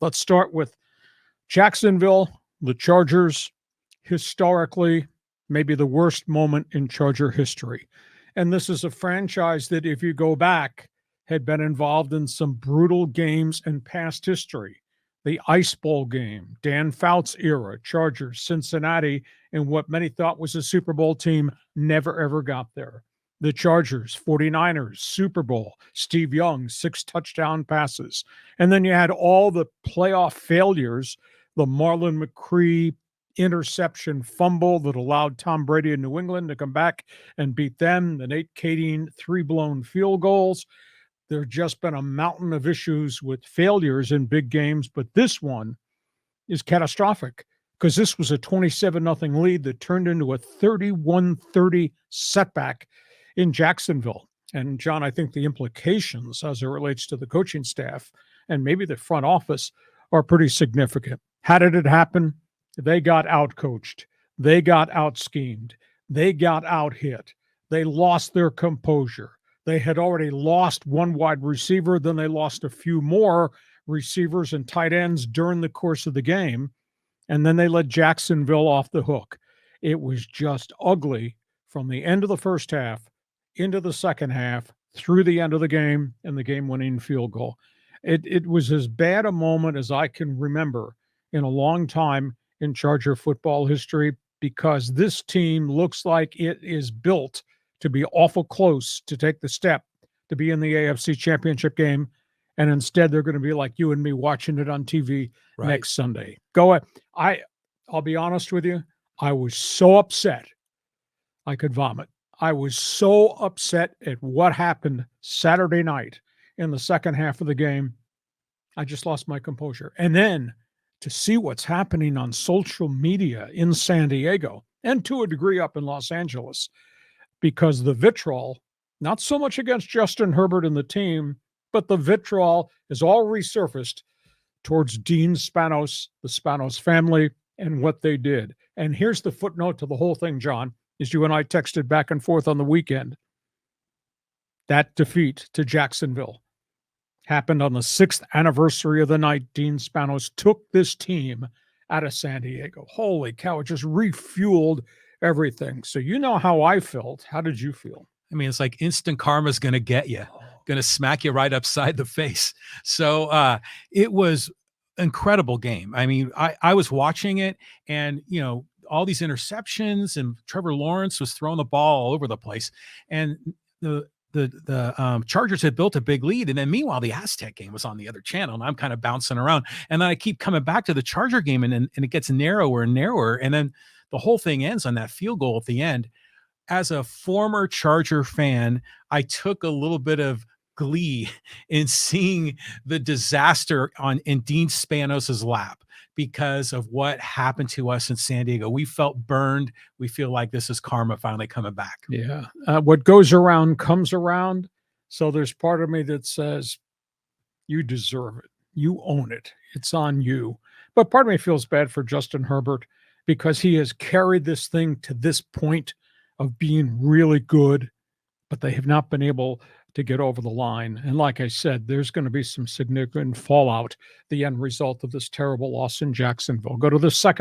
Let's start with Jacksonville, the Chargers, historically, maybe the worst moment in Charger history. And this is a franchise that, if you go back, had been involved in some brutal games in past history. The Ice Bowl game, Dan Fouts era, Chargers, Cincinnati, and what many thought was a Super Bowl team never ever got there. The Chargers, 49ers, Super Bowl, Steve Young, 6 touchdown passes. And then you had all the playoff failures, the Marlon McCree interception fumble that allowed Tom Brady in New England to come back and beat them, the Nate Kaeding 3 blown field goals. There's just been a mountain of issues with failures in big games, but this one is catastrophic because this was a 27-0 lead that turned into a 31-30 setback in Jacksonville. And John, I think the implications as it relates to the coaching staff and maybe the front office are pretty significant. How did it happen? They got out-coached. They got out-schemed. They got out-hit. They lost their composure. They had already lost one wide receiver. Then they lost a few more receivers and tight ends during the course of the game. And then they let Jacksonville off the hook. It was just ugly from the end of the first half into the second half, through the end of the game, and the game-winning field goal. It was as bad a moment as I can remember in a long time in Charger football history, because this team looks like it is built to be awful close to take the step to be in the AFC Championship game, and instead they're going to be like you and me watching it on TV next Sunday. Go ahead. I'll be honest with you. I was so upset I could vomit. I was so upset at what happened Saturday night in the second half of the game. I just lost my composure. And then to see what's happening on social media in San Diego and to a degree up in Los Angeles, because the vitriol, not so much against Justin Herbert and the team, but the vitriol is all resurfaced towards Dean Spanos, the Spanos family, and what they did. And here's the footnote to the whole thing, John, as you and I texted back and forth on the weekend. That defeat to Jacksonville happened on the 6th anniversary of the night Dean Spanos took this team out of San Diego. Holy cow, it just refueled everything. So you know how I felt. How did you feel? I mean, it's like instant karma's going to get you, going to smack you right upside the face. So it was incredible game. I mean, I was watching it, and, you know, all these interceptions, and Trevor Lawrence was throwing the ball all over the place. And the Chargers had built a big lead. And then meanwhile, the Aztec game was on the other channel, and I'm kind of bouncing around. And then I keep coming back to the Charger game, and it gets narrower and narrower. And then the whole thing ends on that field goal at the end. As a former Charger fan, I took a little bit of glee in seeing the disaster in Dean Spanos's lap because of what happened to us in San Diego. We felt burned. We feel like this is karma finally coming back. Yeah. What goes around comes around. So there's part of me that says, you deserve it. You own it. It's on you. But part of me feels bad for Justin Herbert because he has carried this thing to this point of being really good, but they have not been able to get over the line. And like I said, there's going to be some significant fallout, the end result of this terrible loss in Jacksonville. Go to the second